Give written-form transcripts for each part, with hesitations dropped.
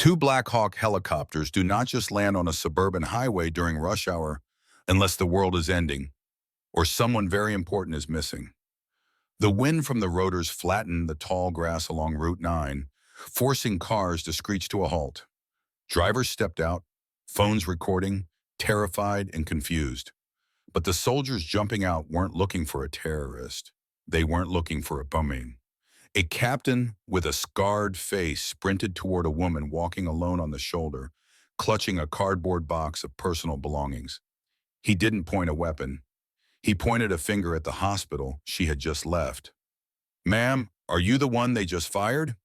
Two Black Hawk helicopters do not just land on a suburban highway during rush hour unless the world is ending or someone very important is missing. The wind from the rotors flattened the tall grass along Route 9, forcing cars to screech to a halt. Drivers stepped out, phones recording, terrified and confused. But the soldiers jumping out weren't looking for a terrorist. They weren't looking for a bombing. A captain with a scarred face sprinted toward a woman walking alone on the shoulder, clutching a cardboard box of personal belongings. He didn't point a weapon. He pointed a finger at the hospital she had just left. "Ma'am, are you the one they just fired?"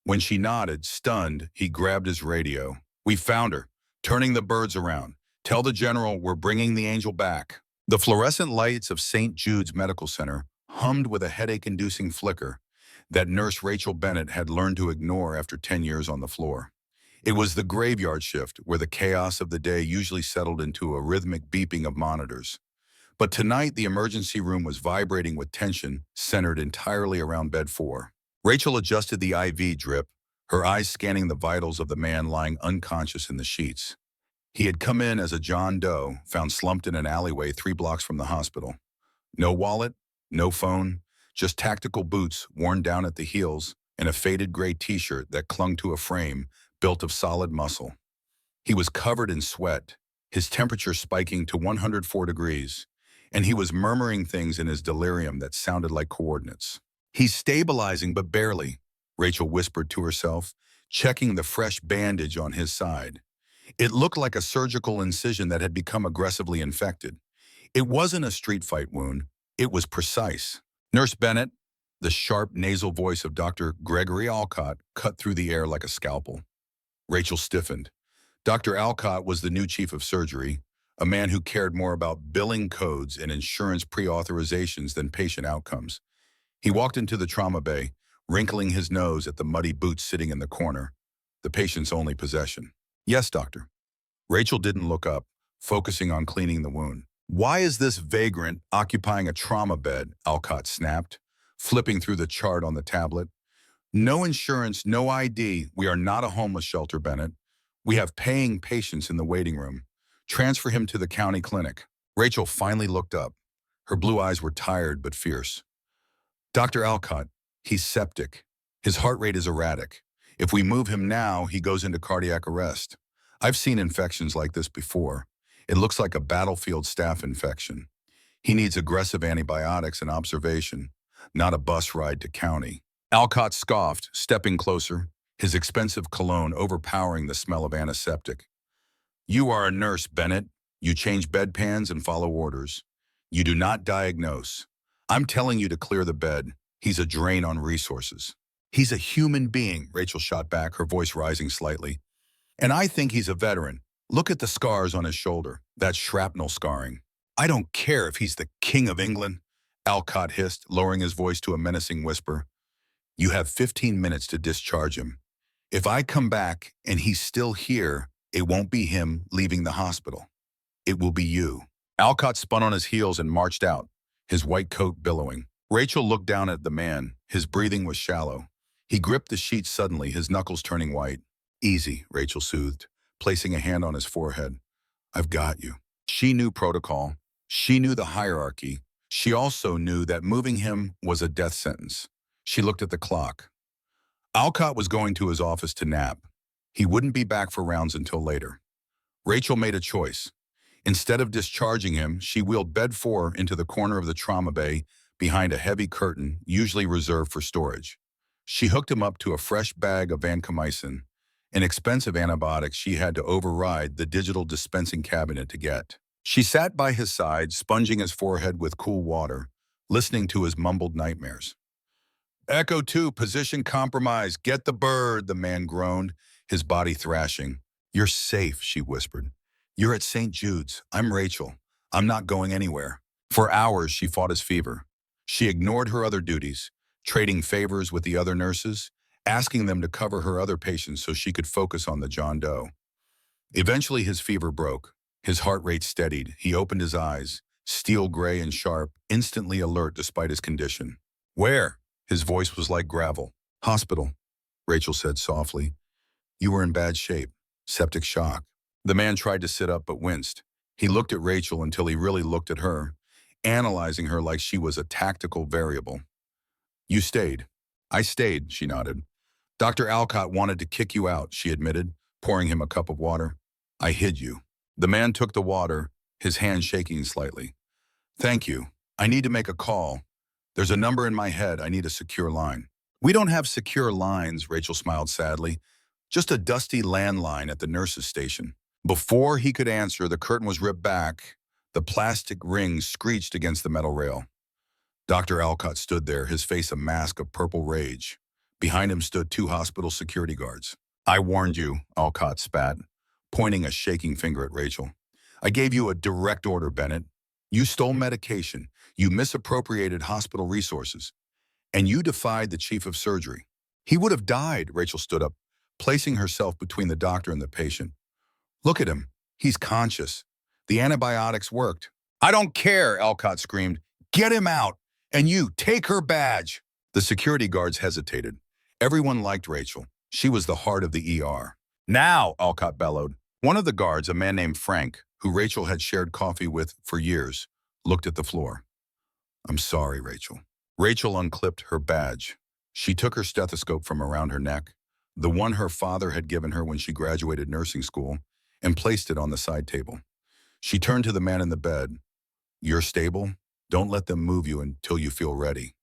When she nodded, stunned, he grabbed his radio. "We found her. Turning the birds around. Tell the general we're bringing the angel back." The fluorescent lights of St. Jude's Medical Center hummed with a headache-inducing flicker that Nurse Rachel Bennett had learned to ignore after 10 years on the floor. It was the graveyard shift where the chaos of the day usually settled into a rhythmic beeping of monitors. But tonight, the emergency room was vibrating with tension centered entirely around bed 4. Rachel adjusted the IV drip, her eyes scanning the vitals of the man lying unconscious in the sheets. He had come in as a John Doe, found slumped in an alleyway 3 blocks from the hospital. No wallet, no phone, just tactical boots worn down at the heels and a faded gray t-shirt that clung to a frame built of solid muscle. He was covered in sweat, his temperature spiking to 104 degrees, and he was murmuring things in his delirium that sounded like coordinates. "He's stabilizing, but barely," Rachel whispered to herself, checking the fresh bandage on his side. It looked like a surgical incision that had become aggressively infected. It wasn't a street fight wound. It was precise. "Nurse Bennett," the sharp nasal voice of Dr. Gregory Alcott cut through the air like a scalpel. Rachel stiffened. Dr. Alcott was the new chief of surgery, a man who cared more about billing codes and insurance pre-authorizations than patient outcomes. He walked into the trauma bay, wrinkling his nose at the muddy boots sitting in the corner, the patient's only possession. "Yes, doctor." Rachel didn't look up, focusing on cleaning the wound. "Why is this vagrant occupying a trauma bed?" Alcott snapped, flipping through the chart on the tablet. "No insurance, no ID. We are not a homeless shelter, Bennett. We have paying patients in the waiting room. Transfer him to the county clinic." Rachel finally looked up. Her blue eyes were tired but fierce. "Dr. Alcott, he's septic. His heart rate is erratic. If we move him now, he goes into cardiac arrest. I've seen infections like this before. It looks like a battlefield staph infection. He needs aggressive antibiotics and observation, not a bus ride to county." Alcott scoffed, stepping closer, his expensive cologne overpowering the smell of antiseptic. "You are a nurse, Bennett. You change bedpans and follow orders. You do not diagnose. I'm telling you to clear the bed. He's a drain on resources." "He's a human being," Rachel shot back, her voice rising slightly. "And I think he's a veteran. Look at the scars on his shoulder, that shrapnel scarring." "I don't care if he's the King of England," Alcott hissed, lowering his voice to a menacing whisper. "You have 15 minutes to discharge him. If I come back and he's still here, it won't be him leaving the hospital. It will be you." Alcott spun on his heels and marched out, his white coat billowing. Rachel looked down at the man. His breathing was shallow. He gripped the sheet suddenly, his knuckles turning white. "Easy," Rachel soothed, placing a hand on his forehead. "I've got you." She knew protocol. She knew the hierarchy. She also knew that moving him was a death sentence. She looked at the clock. Alcott was going to his office to nap. He wouldn't be back for rounds until later. Rachel made a choice. Instead of discharging him, she wheeled bed 4 into the corner of the trauma bay behind a heavy curtain, usually reserved for storage. She hooked him up to a fresh bag of vancomycin, an expensive antibiotic she had to override the digital dispensing cabinet to get. She sat by his side, sponging his forehead with cool water, listening to his mumbled nightmares. "Echo 2, position compromised. Get the bird," the man groaned, his body thrashing. "You're safe," she whispered. "You're at St. Jude's. I'm Rachel. I'm not going anywhere." For hours, she fought his fever. She ignored her other duties, trading favors with the other nurses, asking them to cover her other patients so she could focus on the John Doe. Eventually, his fever broke. His heart rate steadied. He opened his eyes, steel gray and sharp, instantly alert despite his condition. "Where?" His voice was like gravel. "Hospital," Rachel said softly. You were in bad shape. Septic shock. The man tried to sit up but winced. He looked at Rachel until he really looked at her, analyzing her like she was a tactical variable. You stayed. I stayed, she nodded. Dr. Alcott wanted to kick you out, she admitted, pouring him a cup of water. I hid you. The man took the water, his hand shaking slightly. Thank you. I need to make a call. There's a number in my head. I need a secure line. We don't have secure lines, Rachel smiled sadly. Just a dusty landline at the nurse's station. Before he could answer, the curtain was ripped back. The plastic ring screeched against the metal rail. Dr. Alcott stood there, his face a mask of purple rage. Behind him stood two hospital security guards. I warned you, Alcott spat, pointing a shaking finger at Rachel. I gave you a direct order, Bennett. You stole medication. You misappropriated hospital resources. And you defied the chief of surgery. He would have died, Rachel stood up, placing herself between the doctor and the patient. Look at him. He's conscious. The antibiotics worked. I don't care, Alcott screamed. Get him out. And you, take her badge. The security guards hesitated. Everyone liked Rachel. She was the heart of the ER. Now, Alcott bellowed. One of the guards, a man named Frank, who Rachel had shared coffee with for years, looked at the floor. I'm sorry, Rachel. Rachel unclipped her badge. She took her stethoscope from around her neck, the one her father had given her when she graduated nursing school, and placed it on the side table. She turned to the man in the bed. You're stable? Don't let them move you until you feel ready.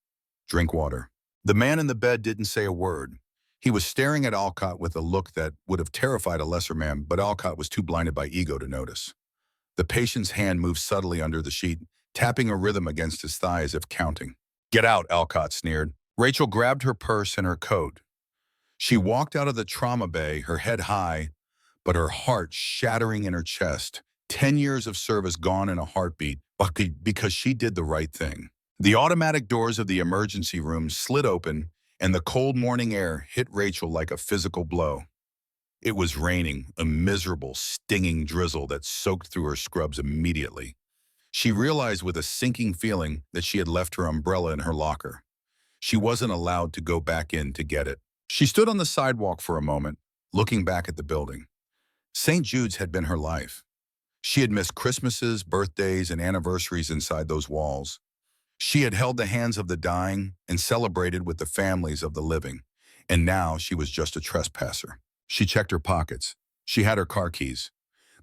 Drink water. The man in the bed didn't say a word. He was staring at Alcott with a look that would have terrified a lesser man, but Alcott was too blinded by ego to notice. The patient's hand moved subtly under the sheet, tapping a rhythm against his thigh as if counting. Get out, Alcott sneered. Rachel grabbed her purse and her coat. She walked out of the trauma bay, her head high, but her heart shattering in her chest. 10 years of service gone in a heartbeat, because she did the right thing. The automatic doors of the emergency room slid open, and the cold morning air hit Rachel like a physical blow. It was raining, a miserable, stinging drizzle that soaked through her scrubs immediately. She realized with a sinking feeling that she had left her umbrella in her locker. She wasn't allowed to go back in to get it. She stood on the sidewalk for a moment, looking back at the building. St. Jude's had been her life. She had missed Christmases, birthdays, and anniversaries inside those walls. She had held the hands of the dying and celebrated with the families of the living, and now she was just a trespasser. She checked her pockets. She had her car keys.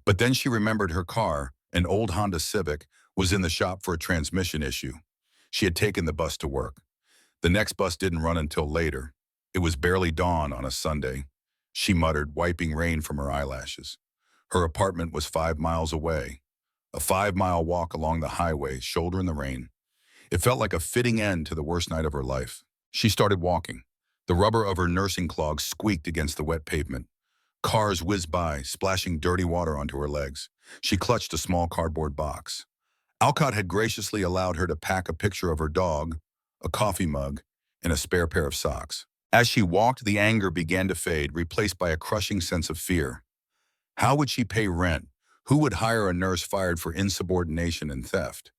But then she remembered her car, an old Honda Civic, was in the shop for a transmission issue. She had taken the bus to work. The next bus didn't run until later. It was barely dawn on a Sunday. She muttered, wiping rain from her eyelashes. Her apartment was 5 miles away. A 5-mile walk along the highway, shoulder in the rain. It felt like a fitting end to the worst night of her life. She started walking. The rubber of her nursing clogs squeaked against the wet pavement. Cars whizzed by, splashing dirty water onto her legs. She clutched a small cardboard box. Alcott had graciously allowed her to pack a picture of her dog, a coffee mug, and a spare pair of socks. As she walked, the anger began to fade, replaced by a crushing sense of fear. How would she pay rent? Who would hire a nurse fired for insubordination and theft?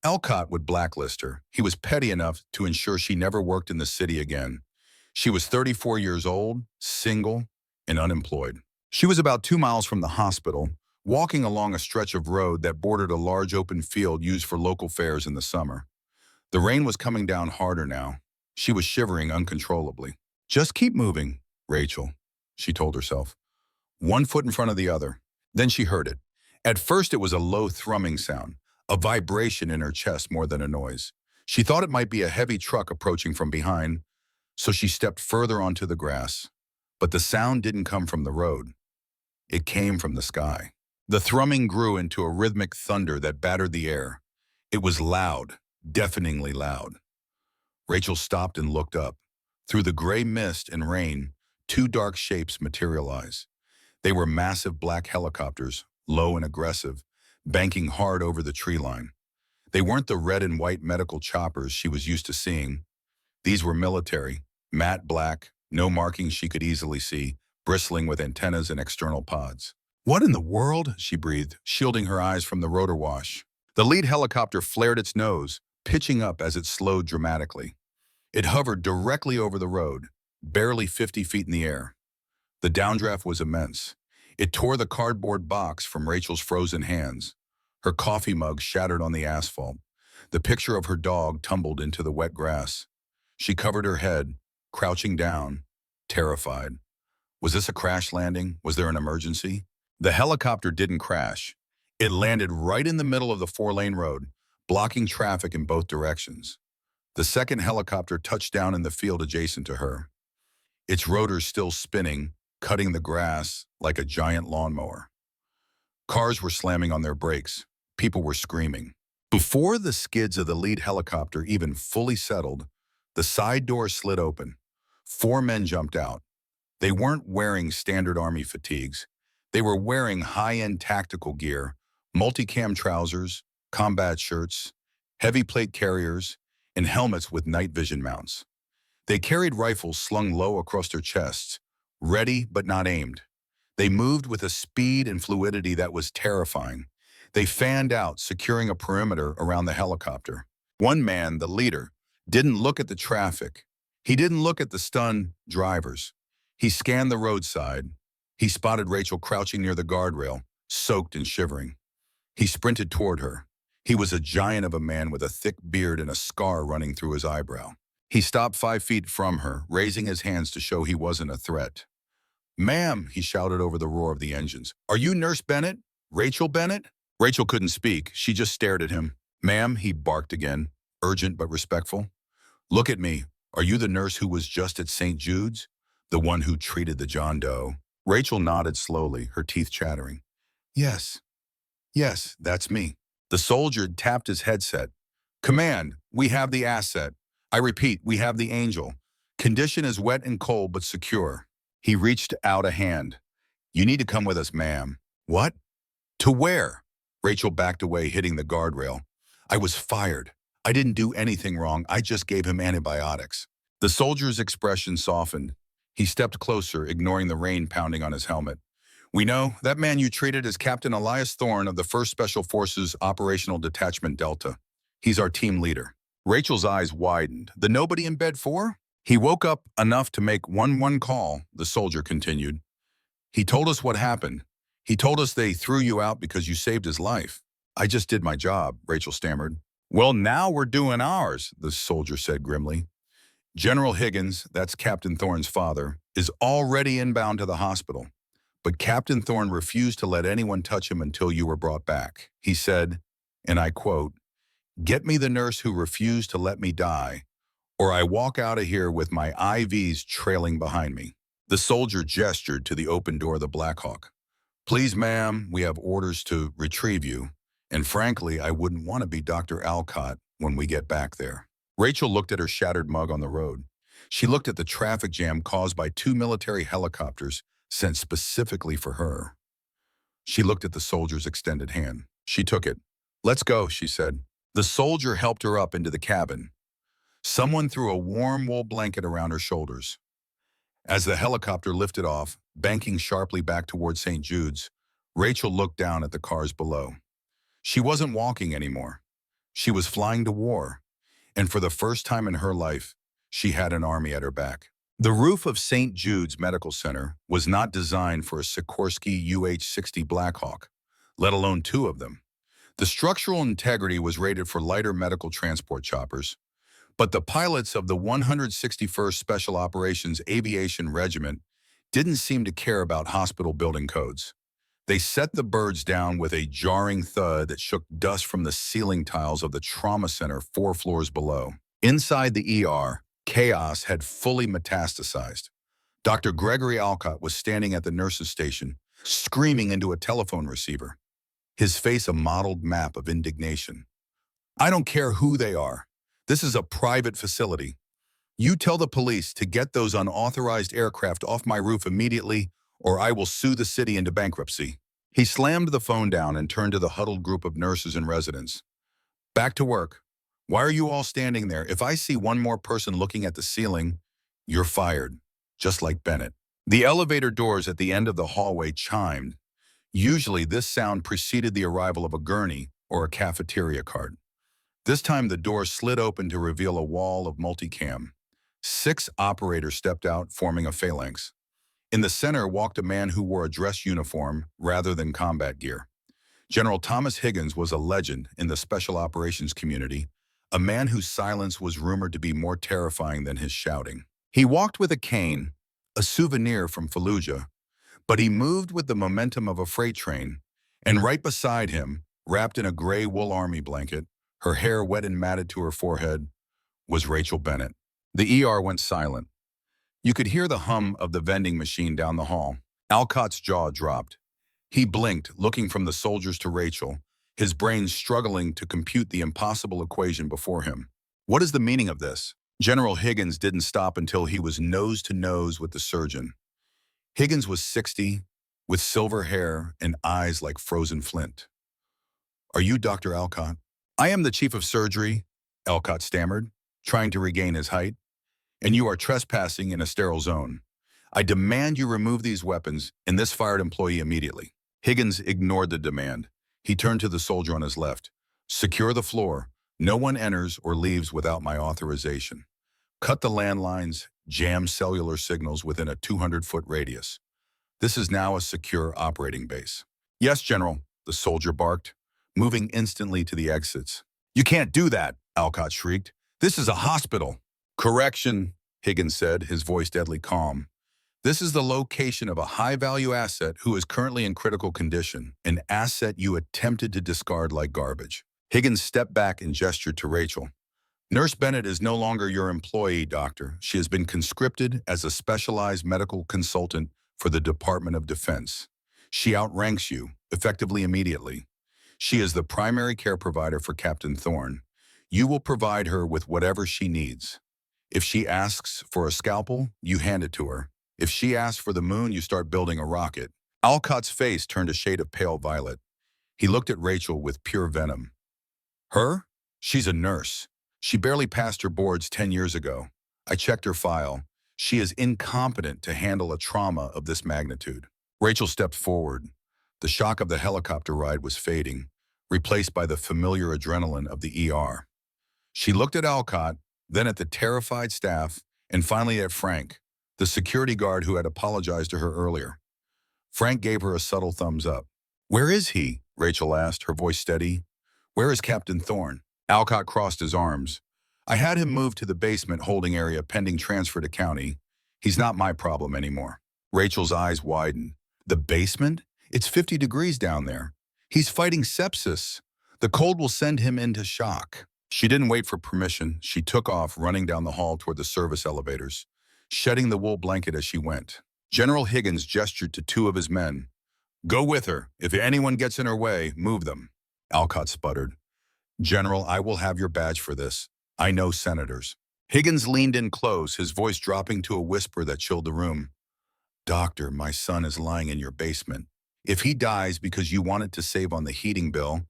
Alcott would blacklist her. He was petty enough to ensure she never worked in the city again. She was 34 years old, single, and unemployed. She was about 2 miles from the hospital, walking along a stretch of road that bordered a large open field used for local fairs in the summer. The rain was coming down harder now. She was shivering uncontrollably. Just keep moving, Rachel, she told herself. One foot in front of the other. Then she heard it. At first it was a low thrumming sound, a vibration in her chest more than a noise. She thought it might be a heavy truck approaching from behind, so she stepped further onto the grass. But the sound didn't come from the road. It came from the sky. The thrumming grew into a rhythmic thunder that battered the air. It was loud, deafeningly loud. Rachel stopped and looked up. Through the gray mist and rain, 2 dark shapes materialized. They were massive black helicopters, low and aggressive, banking hard over the tree line. They weren't the red and white medical choppers she was used to seeing. These were military, matte black, no markings she could easily see, bristling with antennas and external pods. What in the world? She breathed, shielding her eyes from the rotor wash. The lead helicopter flared its nose, pitching up as it slowed dramatically. It hovered directly over the road, barely 50 feet in the air. The downdraft was immense. It tore the cardboard box from Rachel's frozen hands. Her coffee mug shattered on the asphalt. The picture of her dog tumbled into the wet grass. She covered her head, crouching down, terrified. Was this a crash landing? Was there an emergency? The helicopter didn't crash. It landed right in the middle of the four-lane road, blocking traffic in both directions. The second helicopter touched down in the field adjacent to her, its rotors still spinning, cutting the grass like a giant lawnmower. Cars were slamming on their brakes. People were screaming. Before the skids of the lead helicopter even fully settled, the side door slid open. Four men jumped out. They weren't wearing standard Army fatigues. They were wearing high-end tactical gear, multicam trousers, combat shirts, heavy plate carriers, and helmets with night vision mounts. They carried rifles slung low across their chests, ready but not aimed. They moved with a speed and fluidity that was terrifying. They fanned out, securing a perimeter around the helicopter. One man, the leader, didn't look at the traffic. He didn't look at the stunned drivers. He scanned the roadside. He spotted Rachel crouching near the guardrail, soaked and shivering. He sprinted toward her. He was a giant of a man with a thick beard and a scar running through his eyebrow. He stopped 5 feet from her, raising his hands to show he wasn't a threat. "Ma'am," he shouted over the roar of the engines. "Are you Nurse Bennett? Rachel Bennett?" Rachel couldn't speak. She just stared at him. "Ma'am," he barked again, urgent but respectful. "Look at me. Are you the nurse who was just at St. Jude's? The one who treated the John Doe?" Rachel nodded slowly, her teeth chattering. "Yes. Yes, that's me." The soldier tapped his headset. "Command, we have the asset. I repeat, we have the Angel. Condition is wet and cold but secure." He reached out a hand. "You need to come with us, ma'am." "What? To where?" Rachel backed away, hitting the guardrail. "I was fired. I didn't do anything wrong. I just gave him antibiotics." The soldier's expression softened. He stepped closer, ignoring the rain pounding on his helmet. "We know. That man you treated is Captain Elias Thorne of the 1st Special Forces Operational Detachment Delta. He's our team leader." Rachel's eyes widened. "The nobody in bed 4? He woke up enough to make 1-1 call," the soldier continued. "He told us what happened. He told us they threw you out because you saved his life." "I just did my job," Rachel stammered. "Well, now we're doing ours," the soldier said grimly. "General Higgins, that's Captain Thorne's father, is already inbound to the hospital. But Captain Thorne refused to let anyone touch him until you were brought back. He said, and I quote, 'Get me the nurse who refused to let me die, or I walk out of here with my IVs trailing behind me.'" The soldier gestured to the open door of the Black Hawk. "Please, ma'am, we have orders to retrieve you. And frankly, I wouldn't want to be Dr. Alcott when we get back there." Rachel looked at her shattered mug on the road. She looked at the traffic jam caused by 2 military helicopters sent specifically for her. She looked at the soldier's extended hand. She took it. "Let's go," she said. The soldier helped her up into the cabin. Someone threw a warm wool blanket around her shoulders. As the helicopter lifted off, banking sharply back toward St. Jude's, Rachel looked down at the cars below. She wasn't walking anymore. She was flying to war. And for the first time in her life, she had an army at her back. The roof of St. Jude's Medical Center was not designed for a Sikorsky UH-60 Blackhawk, let alone 2 of them. The structural integrity was rated for lighter medical transport choppers, but the pilots of the 161st Special Operations Aviation Regiment didn't seem to care about hospital building codes. They set the birds down with a jarring thud that shook dust from the ceiling tiles of the trauma center 4 floors below. Inside the ER, chaos had fully metastasized. Dr. Gregory Alcott was standing at the nurse's station, screaming into a telephone receiver, his face a mottled map of indignation. "I don't care who they are. This is a private facility. You tell the police to get those unauthorized aircraft off my roof immediately, or I will sue the city into bankruptcy." He slammed the phone down and turned to the huddled group of nurses and residents. "Back to work. Why are you all standing there? If I see one more person looking at the ceiling, you're fired, just like Bennett." The elevator doors at the end of the hallway chimed. Usually this sound preceded the arrival of a gurney or a cafeteria cart. This time the door slid open to reveal a wall of multicam. 6 operators stepped out, forming a phalanx. In the center walked a man who wore a dress uniform rather than combat gear. General Thomas Higgins was a legend in the special operations community, a man whose silence was rumored to be more terrifying than his shouting. He walked with a cane, a souvenir from Fallujah, but he moved with the momentum of a freight train, and right beside him, wrapped in a gray wool army blanket, her hair wet and matted to her forehead, was Rachel Bennett. The ER went silent. You could hear the hum of the vending machine down the hall. Alcott's jaw dropped. He blinked, looking from the soldiers to Rachel, his brain struggling to compute the impossible equation before him. What is the meaning of this? General Higgins didn't stop until he was nose to nose with the surgeon. Higgins was 60, with silver hair and eyes like frozen flint. "Are you Dr. Alcott?" "I am the chief of surgery," Alcott stammered, trying to regain his height. "And you are trespassing in a sterile zone. I demand you remove these weapons and this fired employee immediately." Higgins ignored the demand. He turned to the soldier on his left. "Secure the floor. No one enters or leaves without my authorization. Cut the landlines, jam cellular signals within a 200-foot radius. This is now a secure operating base." "Yes, General," the soldier barked, moving instantly to the exits. "You can't do that," Alcott shrieked. "This is a hospital." "Correction," Higgins said, his voice deadly calm. "This is the location of a high-value asset who is currently in critical condition, an asset you attempted to discard like garbage." Higgins stepped back and gestured to Rachel. "Nurse Bennett is no longer your employee, doctor. She has been conscripted as a specialized medical consultant for the Department of Defense. She outranks you, effectively immediately. She is the primary care provider for Captain Thorne. You will provide her with whatever she needs. If she asks for a scalpel, you hand it to her. If she asks for the moon, you start building a rocket." Alcott's face turned a shade of pale violet. He looked at Rachel with pure venom. "Her? She's a nurse. She barely passed her boards 10 years ago. I checked her file. She is incompetent to handle a trauma of this magnitude." Rachel stepped forward. The shock of the helicopter ride was fading, replaced by the familiar adrenaline of the ER. She looked at Alcott, then at the terrified staff, and finally at Frank, the security guard who had apologized to her earlier. Frank gave her a subtle thumbs up. "Where is he?" Rachel asked, her voice steady. "Where is Captain Thorne?" Alcott crossed his arms. "I had him moved to the basement holding area pending transfer to county. He's not my problem anymore." Rachel's eyes widened. "The basement? It's 50 degrees down there. He's fighting sepsis. The cold will send him into shock." She didn't wait for permission. She took off, running down the hall toward the service elevators, shedding the wool blanket as she went. General Higgins gestured to two of his men. "Go with her. If anyone gets in her way, move them." Alcott sputtered. "General, I will have your badge for this. I know senators." Higgins leaned in close, his voice dropping to a whisper that chilled the room. "Doctor, my son is lying in your basement. If he dies because you wanted to save on the heating bill,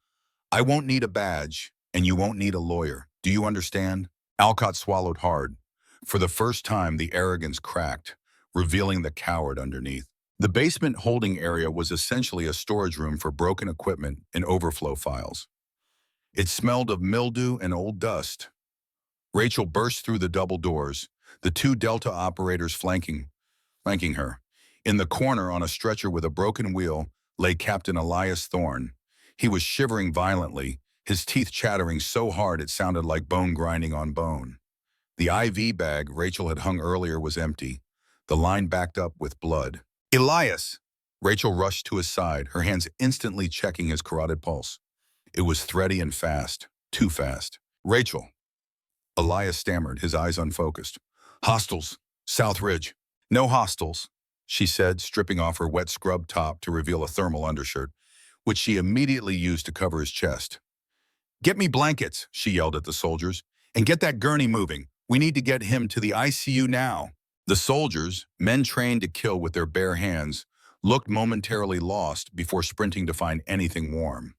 I won't need a badge, and you won't need a lawyer. Do you understand?" Alcott swallowed hard. For the first time, the arrogance cracked, revealing the coward underneath. The basement holding area was essentially a storage room for broken equipment and overflow files. It smelled of mildew and old dust. Rachel burst through the double doors, the two Delta operators flanking her. In the corner, on a stretcher with a broken wheel, lay Captain Elias Thorne. He was shivering violently, his teeth chattering so hard it sounded like bone grinding on bone. The IV bag Rachel had hung earlier was empty, the line backed up with blood. "Elias!" Rachel rushed to his side, her hands instantly checking his carotid pulse. It was thready and fast, too fast. "Rachel!" Elias stammered, his eyes unfocused. "Hostiles, South Ridge." "No hostiles," she said, stripping off her wet scrub top to reveal a thermal undershirt, which she immediately used to cover his chest. "Get me blankets," she yelled at the soldiers, "and get that gurney moving. We need to get him to the ICU now." The soldiers, men trained to kill with their bare hands, looked momentarily lost before sprinting to find anything warm.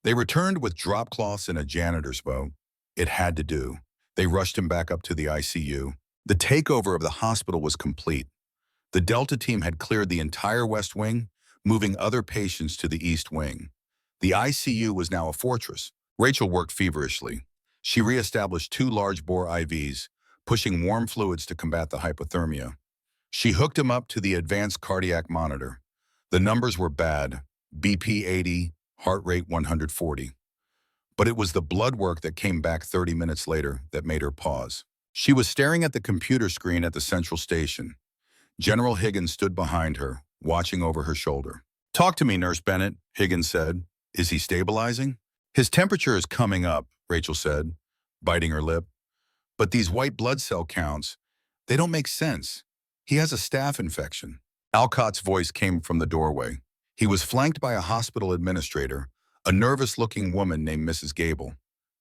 They returned with drop cloths and a janitor's boat. It had to do. They rushed him back up to the ICU. The takeover of the hospital was complete. The Delta team had cleared the entire West Wing, moving other patients to the East Wing. The ICU was now a fortress. Rachel worked feverishly. She reestablished two large-bore IVs, pushing warm fluids to combat the hypothermia. She hooked him up to the advanced cardiac monitor. The numbers were bad, BP 80, heart rate 140. But it was the blood work that came back 30 minutes later that made her pause. She was staring at the computer screen at the central station. General Higgins stood behind her, watching over her shoulder. "Talk to me, Nurse Bennett," Higgins said. "Is he stabilizing?" "His temperature is coming up," Rachel said, biting her lip. "But these white blood cell counts, they don't make sense. He has a staph infection." Alcott's voice came from the doorway. He was flanked by a hospital administrator, a nervous-looking woman named Mrs. Gable.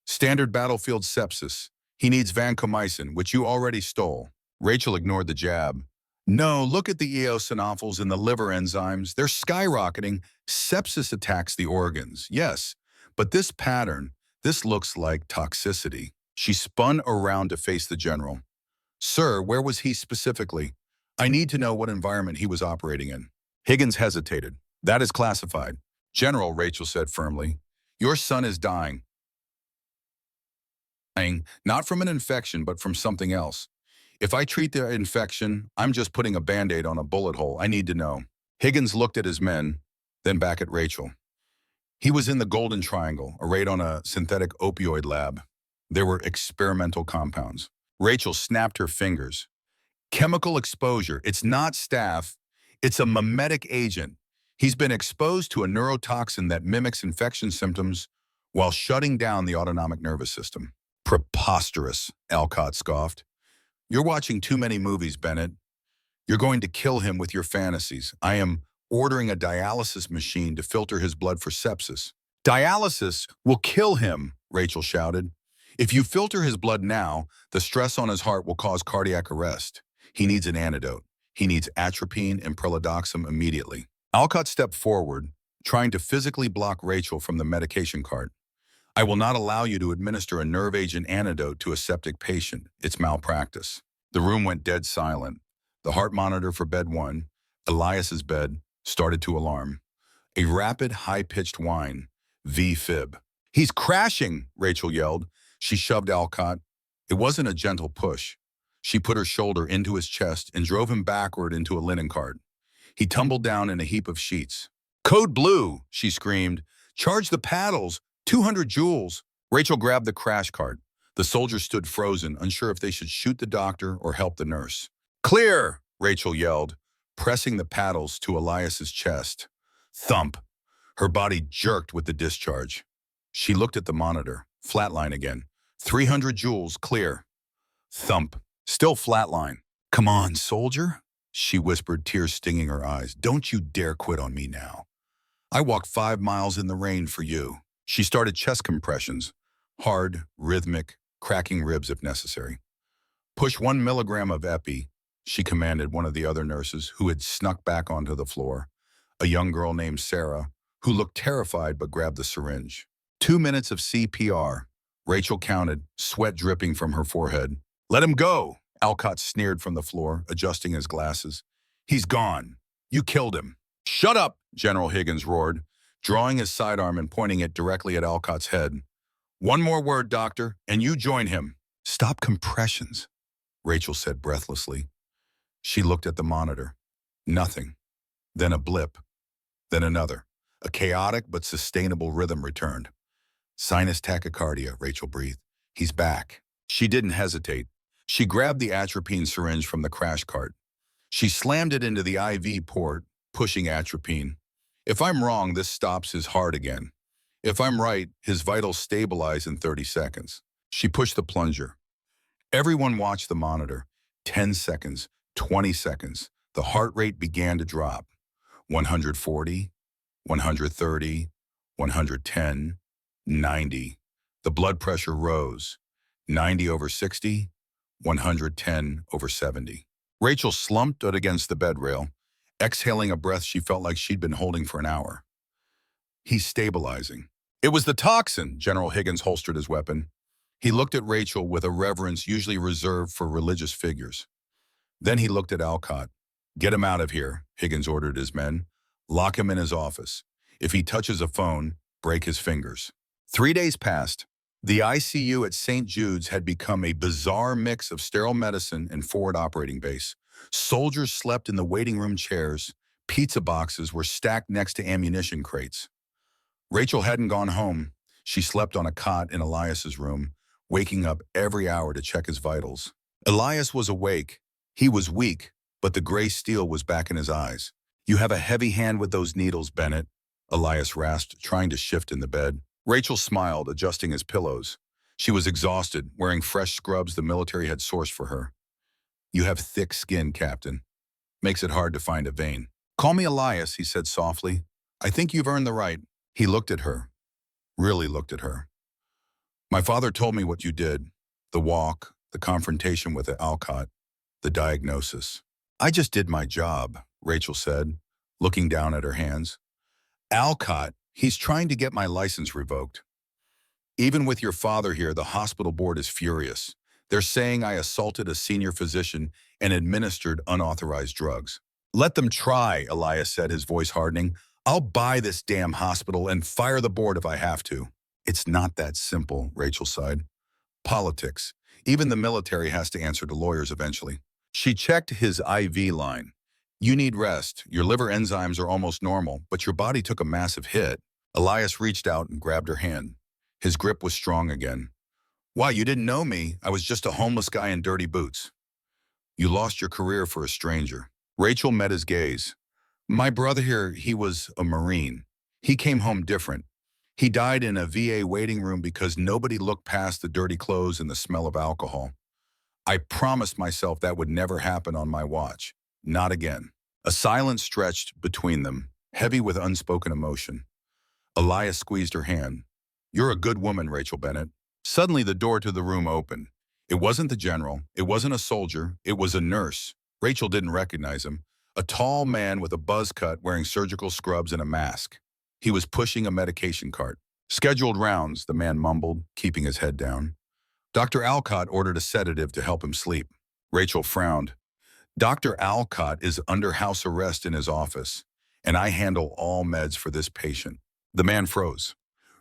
"Standard battlefield sepsis. He needs vancomycin, which you already stole." Rachel ignored the jab. "No, look at the eosinophils and the liver enzymes. They're skyrocketing. Sepsis attacks the organs, yes. But this pattern, this looks like toxicity." She spun around to face the general. "Sir, where was he specifically? I need to know what environment he was operating in." Higgins hesitated. "That is classified." "General," Rachel said firmly, "your son is dying. Not from an infection, but from something else. If I treat the infection, I'm just putting a Band-Aid on a bullet hole. I need to know." Higgins looked at his men, then back at Rachel. "He was in the Golden Triangle, a raid on a synthetic opioid lab. There were experimental compounds." Rachel snapped her fingers. "Chemical exposure. It's not staph. It's a mimetic agent. He's been exposed to a neurotoxin that mimics infection symptoms while shutting down the autonomic nervous system." "Preposterous," Alcott scoffed. "You're watching too many movies, Bennett. You're going to kill him with your fantasies. I am ordering a dialysis machine to filter his blood for sepsis." "Dialysis will kill him," Rachel shouted. "If you filter his blood now, the stress on his heart will cause cardiac arrest. He needs an antidote. He needs atropine and preladoxam immediately." Alcott stepped forward, trying to physically block Rachel from the medication cart. "I will not allow you to administer a nerve agent antidote to a septic patient. It's malpractice." The room went dead silent. The heart monitor for bed 1, Elias's bed, started to alarm. A rapid, high-pitched whine. V-fib. "He's crashing," Rachel yelled. She shoved Alcott. It wasn't a gentle push. She put her shoulder into his chest and drove him backward into a linen cart. He tumbled down in a heap of sheets. "Code blue," she screamed. "Charge the paddles. 200 joules." Rachel grabbed the crash cart. The soldiers stood frozen, unsure if they should shoot the doctor or help the nurse. "Clear," Rachel yelled, pressing the paddles to Elias's chest. Thump. Her body jerked with the discharge. She looked at the monitor. Flatline again. 300 joules, clear. Thump. Still flatline. "Come on, soldier," she whispered, tears stinging her eyes. "Don't you dare quit on me now. I walked 5 miles in the rain for you." She started chest compressions. Hard, rhythmic, cracking ribs if necessary. "Push 1 milligram of epi," she commanded one of the other nurses who had snuck back onto the floor. A young girl named Sarah, who looked terrified but grabbed the syringe. 2 minutes of CPR. Rachel counted, sweat dripping from her forehead. "Let him go," Alcott sneered from the floor, adjusting his glasses. "He's gone. You killed him." "Shut up," General Higgins roared, drawing his sidearm and pointing it directly at Alcott's head. "One more word, doctor, and you join him." "Stop compressions," Rachel said breathlessly. She looked at the monitor. Nothing. Then a blip. Then another. A chaotic but sustainable rhythm returned. "Sinus tachycardia," Rachel breathed. "He's back." She didn't hesitate. She grabbed the atropine syringe from the crash cart. She slammed it into the IV port, pushing atropine. If I'm wrong, this stops his heart again. If I'm right, his vitals stabilize in 30 seconds. She pushed the plunger. Everyone watched the monitor. 10 seconds, 20 seconds. The heart rate began to drop. 140, 130, 110, 90. The blood pressure rose. 90 over 60, 110 over 70. Rachel slumped against the bed rail, exhaling a breath she felt like she'd been holding for an hour. "He's stabilizing." "It was the toxin," General Higgins holstered his weapon. He looked at Rachel with a reverence usually reserved for religious figures. Then he looked at Alcott. "Get him out of here," Higgins ordered his men. "Lock him in his office. If he touches a phone, break his fingers." 3 days passed. The ICU at St. Jude's had become a bizarre mix of sterile medicine and forward operating base. Soldiers slept in the waiting room chairs. Pizza boxes were stacked next to ammunition crates. Rachel hadn't gone home. She slept on a cot in Elias's room, waking up every hour to check his vitals. Elias was awake. He was weak, but the gray steel was back in his eyes. "You have a heavy hand with those needles, Bennett," Elias rasped, trying to shift in the bed. Rachel smiled, adjusting his pillows. She was exhausted, wearing fresh scrubs the military had sourced for her. "You have thick skin, Captain. Makes it hard to find a vein." "Call me Elias," he said softly. "I think you've earned the right." He looked at her, really looked at her. "My father told me what you did. The walk, the confrontation with Alcott, the diagnosis." "I just did my job," Rachel said, looking down at her hands. "Alcott, he's trying to get my license revoked. Even with your father here, the hospital board is furious. They're saying I assaulted a senior physician and administered unauthorized drugs." "Let them try," Elias said, his voice hardening. "I'll buy this damn hospital and fire the board if I have to." "It's not that simple," Rachel sighed. "Politics. Even the military has to answer to lawyers eventually." She checked his IV line. "You need rest. Your liver enzymes are almost normal, but your body took a massive hit." Elias reached out and grabbed her hand. His grip was strong again. "Why, you didn't know me. I was just a homeless guy in dirty boots." "You lost your career for a stranger." Rachel met his gaze. "My brother here, he was a Marine. He came home different. He died in a VA waiting room because nobody looked past the dirty clothes and the smell of alcohol. I promised myself that would never happen on my watch. Not again." A silence stretched between them, heavy with unspoken emotion. Elias squeezed her hand. "You're a good woman, Rachel Bennett." Suddenly the door to the room opened. It wasn't the general. It wasn't a soldier. It was a nurse. Rachel didn't recognize him. A tall man with a buzz cut wearing surgical scrubs and a mask. He was pushing a medication cart. "Scheduled rounds," the man mumbled, keeping his head down. "Dr. Alcott ordered a sedative to help him sleep." Rachel frowned. "Dr. Alcott is under house arrest in his office, and I handle all meds for this patient." The man froze.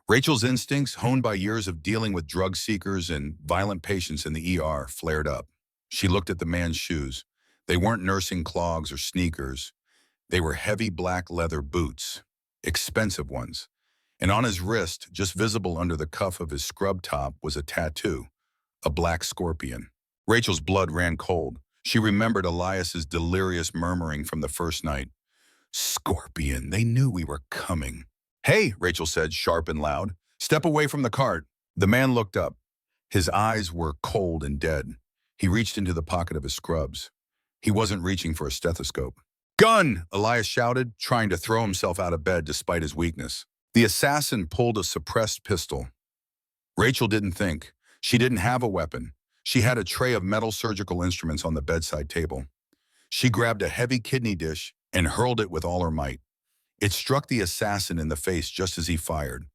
Rachel's instincts, honed by years of dealing with drug seekers and violent patients in the ER, flared up. She looked at the man's shoes. They weren't nursing clogs or sneakers. They were heavy black leather boots, expensive ones. And on his wrist, just visible under the cuff of his scrub top, was a tattoo, a black scorpion. Rachel's blood ran cold. She remembered Elias's delirious murmuring from the first night. "Scorpion, they knew we were coming." "Hey," Rachel said, sharp and loud. "Step away from the cart." The man looked up. His eyes were cold and dead. He reached into the pocket of his scrubs. He wasn't reaching for a stethoscope. "Gun!" Elias shouted, trying to throw himself out of bed despite his weakness. The assassin pulled a suppressed pistol. Rachel didn't think. She didn't have a weapon. She had a tray of metal surgical instruments on the bedside table. She grabbed a heavy kidney dish and hurled it with all her might. It struck the assassin in the face just as he fired.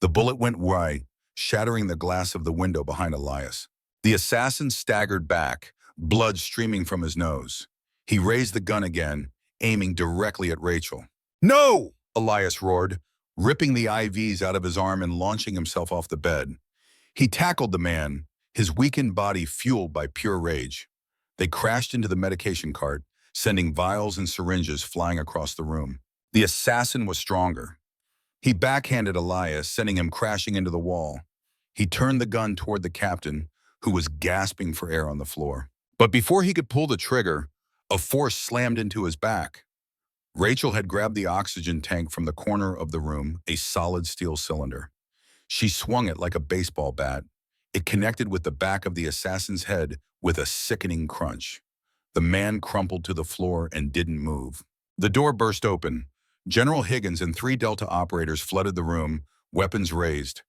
The bullet went wide, shattering the glass of the window behind Elias. The assassin staggered back, blood streaming from his nose. He raised the gun again, aiming directly at Rachel. "No!" Elias roared, ripping the IVs out of his arm and launching himself off the bed. He tackled the man, his weakened body fueled by pure rage. They crashed into the medication cart, sending vials and syringes flying across the room. The assassin was stronger. He backhanded Elias, sending him crashing into the wall. He turned the gun toward the captain, who was gasping for air on the floor. But before he could pull the trigger, a force slammed into his back. Rachel had grabbed the oxygen tank from the corner of the room, a solid steel cylinder. She swung it like a baseball bat. It connected with the back of the assassin's head with a sickening crunch. The man crumpled to the floor and didn't move. The door burst open. General Higgins and 3 Delta operators flooded the room, weapons raised.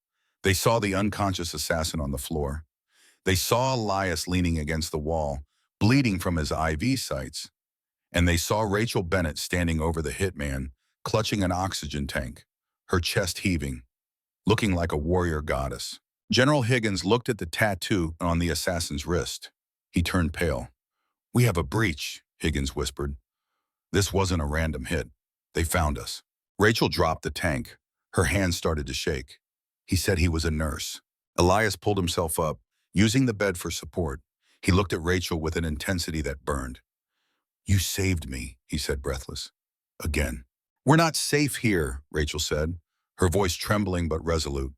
They saw the unconscious assassin on the floor. They saw Elias leaning against the wall, bleeding from his IV sites. And they saw Rachel Bennett standing over the hitman, clutching an oxygen tank, her chest heaving, looking like a warrior goddess. General Higgins looked at the tattoo on the assassin's wrist. He turned pale. "We have a breach," Higgins whispered. "This wasn't a random hit. They found us." Rachel dropped the tank. Her hands started to shake. "He said he was a nurse." Elias pulled himself up, using the bed for support. He looked at Rachel with an intensity that burned. You saved me, he said, breathless. Again. We're not safe here, Rachel said, her voice trembling but resolute.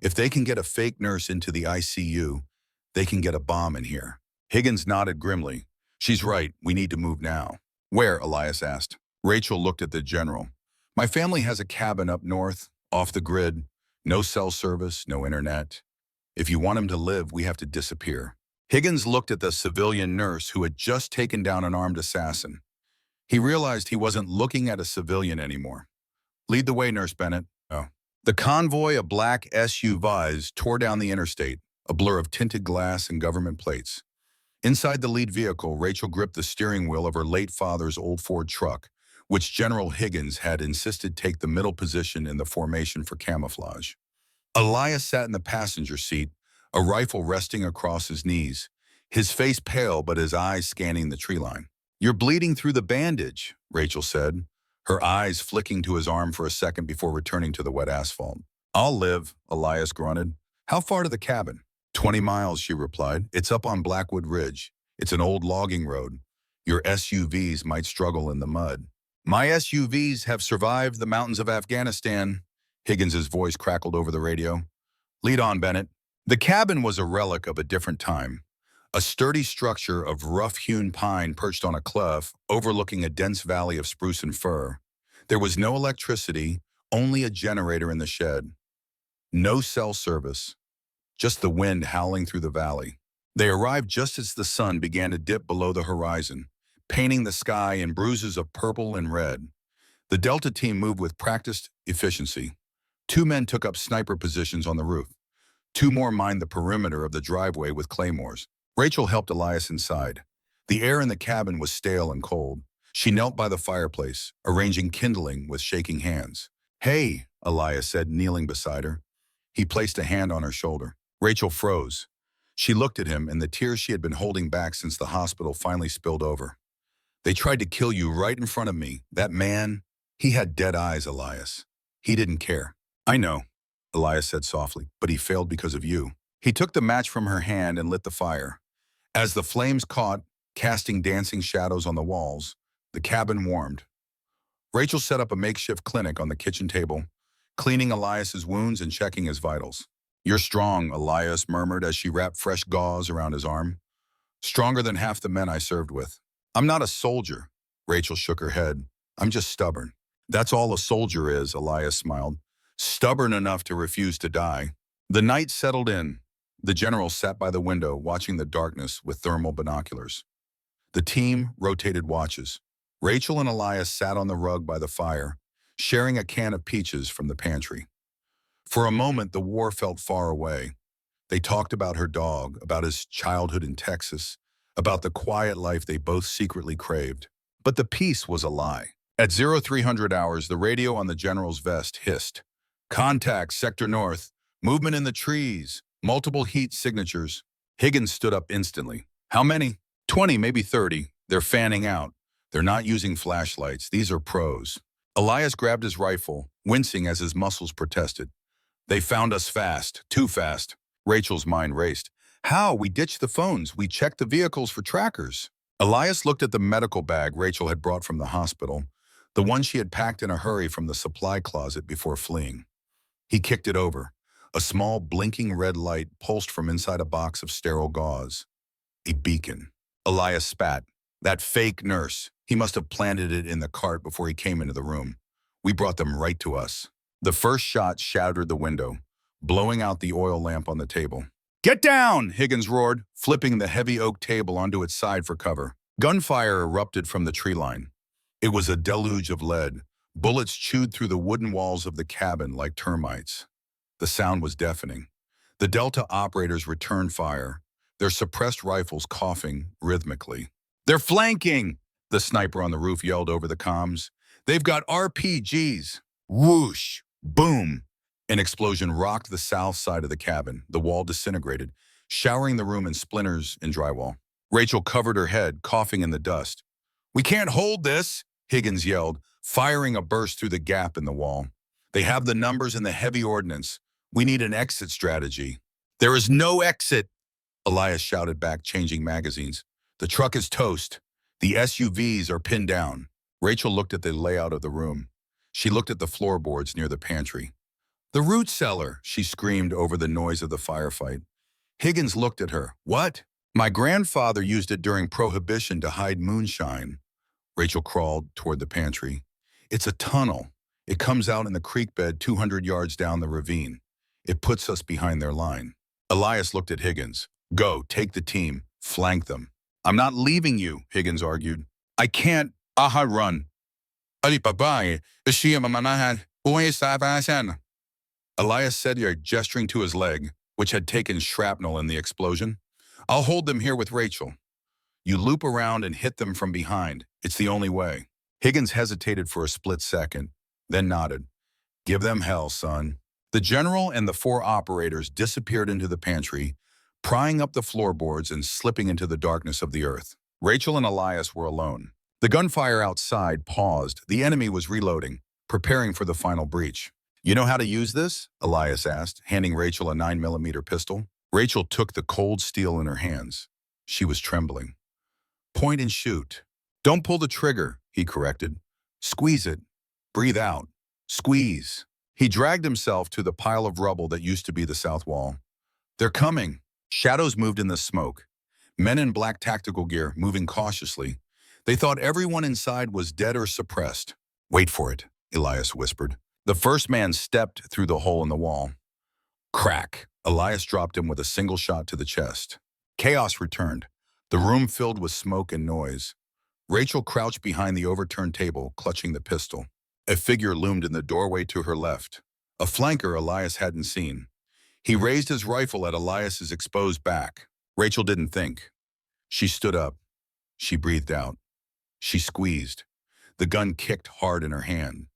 If they can get a fake nurse into the ICU, they can get a bomb in here. Higgins nodded grimly. She's right, we need to move now. Where? Elias asked. Rachel looked at the general. My family has a cabin up north, off the grid. No cell service, no internet. If you want him to live, we have to disappear. Higgins looked at the civilian nurse who had just taken down an armed assassin. He realized he wasn't looking at a civilian anymore. Lead the way, Nurse Bennett. Oh. The convoy of black SUVs tore down the interstate, a blur of tinted glass and government plates. Inside the lead vehicle, Rachel gripped the steering wheel of her late father's old Ford truck, which General Higgins had insisted take the middle position in the formation for camouflage. Elias sat in the passenger seat, a rifle resting across his knees, his face pale but his eyes scanning the tree line. You're bleeding through the bandage, Rachel said, her eyes flicking to his arm for a second before returning to the wet asphalt. I'll live, Elias grunted. How far to the cabin? 20 miles, she replied. It's up on Blackwood Ridge. It's an old logging road. Your SUVs might struggle in the mud. My SUVs have survived the mountains of Afghanistan, Higgins's voice crackled over the radio. Lead on, Bennett. The cabin was a relic of a different time. A sturdy structure of rough-hewn pine perched on a cliff overlooking a dense valley of spruce and fir. There was no electricity, only a generator in the shed. No cell service, just the wind howling through the valley. They arrived just as the sun began to dip below the horizon, painting the sky in bruises of purple and red. The Delta team moved with practiced efficiency. 2 men took up sniper positions on the roof. 2 more mined the perimeter of the driveway with claymores. Rachel helped Elias inside. The air in the cabin was stale and cold. She knelt by the fireplace, arranging kindling with shaking hands. Hey, Elias said, kneeling beside her. He placed a hand on her shoulder. Rachel froze. She looked at him, and the tears she had been holding back since the hospital finally spilled over. They tried to kill you right in front of me. That man, he had dead eyes, Elias. He didn't care. I know, Elias said softly, but he failed because of you. He took the match from her hand and lit the fire. As the flames caught, casting dancing shadows on the walls, the cabin warmed. Rachel set up a makeshift clinic on the kitchen table, cleaning Elias's wounds and checking his vitals. You're strong, Elias murmured as she wrapped fresh gauze around his arm. Stronger than half the men I served with. I'm not a soldier, Rachel shook her head. I'm just stubborn. That's all a soldier is, Elias smiled. Stubborn enough to refuse to die. The night settled in. The general sat by the window, watching the darkness with thermal binoculars. The team rotated watches. Rachel and Elias sat on the rug by the fire, sharing a can of peaches from the pantry. For a moment, the war felt far away. They talked about her dog, about his childhood in Texas, about the quiet life they both secretly craved. But the peace was a lie. At 0300 hours, the radio on the general's vest hissed. Contact, Sector North. Movement in the trees. Multiple heat signatures. Higgins stood up instantly. How many? 20, maybe 30. They're fanning out. They're not using flashlights. These are pros. Elias grabbed his rifle, wincing as his muscles protested. They found us fast. Too fast. Rachel's mind raced. How? We ditched the phones. We checked the vehicles for trackers. Elias looked at the medical bag Rachel had brought from the hospital, the one she had packed in a hurry from the supply closet before fleeing. He kicked it over. A small, blinking red light pulsed from inside a box of sterile gauze. A beacon. Elias spat. That fake nurse. He must have planted it in the cart before he came into the room. We brought them right to us. The first shot shattered the window, blowing out the oil lamp on the table. Get down, Higgins roared, flipping the heavy oak table onto its side for cover. Gunfire erupted from the tree line. It was a deluge of lead. Bullets chewed through the wooden walls of the cabin like termites. The sound was deafening. The Delta operators returned fire, their suppressed rifles coughing rhythmically. They're flanking, the sniper on the roof yelled over the comms. They've got RPGs. Whoosh, boom. An explosion rocked the south side of the cabin. The wall disintegrated, showering the room in splinters and drywall. Rachel covered her head, coughing in the dust. We can't hold this, Higgins yelled, firing a burst through the gap in the wall. They have the numbers and the heavy ordnance. We need an exit strategy. There is no exit, Elias shouted back, changing magazines. The truck is toast. The SUVs are pinned down. Rachel looked at the layout of the room. She looked at the floorboards near the pantry. The root cellar, she screamed over the noise of the firefight. Higgins looked at her. What? My grandfather used it during Prohibition to hide moonshine. Rachel crawled toward the pantry. It's a tunnel. It comes out in the creek bed 200 yards down the ravine. It puts us behind their line. Elias looked at Higgins. Go, take the team, flank them. I'm not leaving you, Higgins argued. I can't. Aha, run. Elias said, gesturing to his leg, which had taken shrapnel in the explosion. I'll hold them here with Rachel. You loop around and hit them from behind. It's the only way. Higgins hesitated for a split second, then nodded. Give them hell, son. The general and the 4 operators disappeared into the pantry, prying up the floorboards and slipping into the darkness of the earth. Rachel and Elias were alone. The gunfire outside paused. The enemy was reloading, preparing for the final breach. You know how to use this? Elias asked, handing Rachel a 9mm pistol. Rachel took the cold steel in her hands. She was trembling. Point and shoot. Don't pull the trigger, he corrected. Squeeze it. Breathe out. Squeeze. He dragged himself to the pile of rubble that used to be the south wall. They're coming. Shadows moved in the smoke. Men in black tactical gear, moving cautiously. They thought everyone inside was dead or suppressed. Wait for it, Elias whispered. The first man stepped through the hole in the wall. Crack. Elias dropped him with a single shot to the chest. Chaos returned. The room filled with smoke and noise. Rachel crouched behind the overturned table, clutching the pistol. A figure loomed in the doorway to her left. A flanker Elias hadn't seen. He raised his rifle at Elias's exposed back. Rachel didn't think. She stood up. She breathed out. She squeezed. The gun kicked hard in her hand.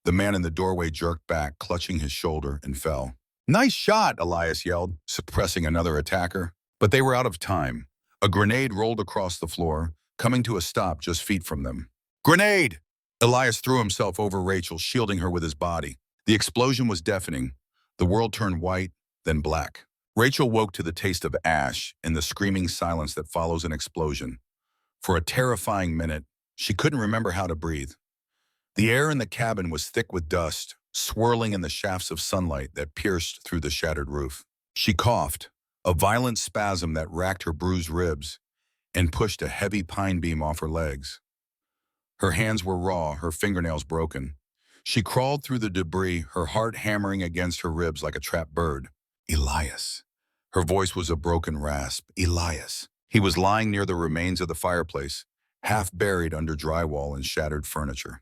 The man in the doorway jerked back, clutching his shoulder, and fell. Nice shot, Elias yelled, suppressing another attacker. But they were out of time. A grenade rolled across the floor, coming to a stop just feet from them. Grenade! Elias threw himself over Rachel, shielding her with his body. The explosion was deafening. The world turned white, then black. Rachel woke to the taste of ash and the screaming silence that follows an explosion. For a terrifying minute, she couldn't remember how to breathe. The air in the cabin was thick with dust, swirling in the shafts of sunlight that pierced through the shattered roof. She coughed, a violent spasm that racked her bruised ribs and pushed a heavy pine beam off her legs. Her hands were raw, her fingernails broken. She crawled through the debris, her heart hammering against her ribs like a trapped bird. Elias. Her voice was a broken rasp. Elias. He was lying near the remains of the fireplace, half buried under drywall and shattered furniture.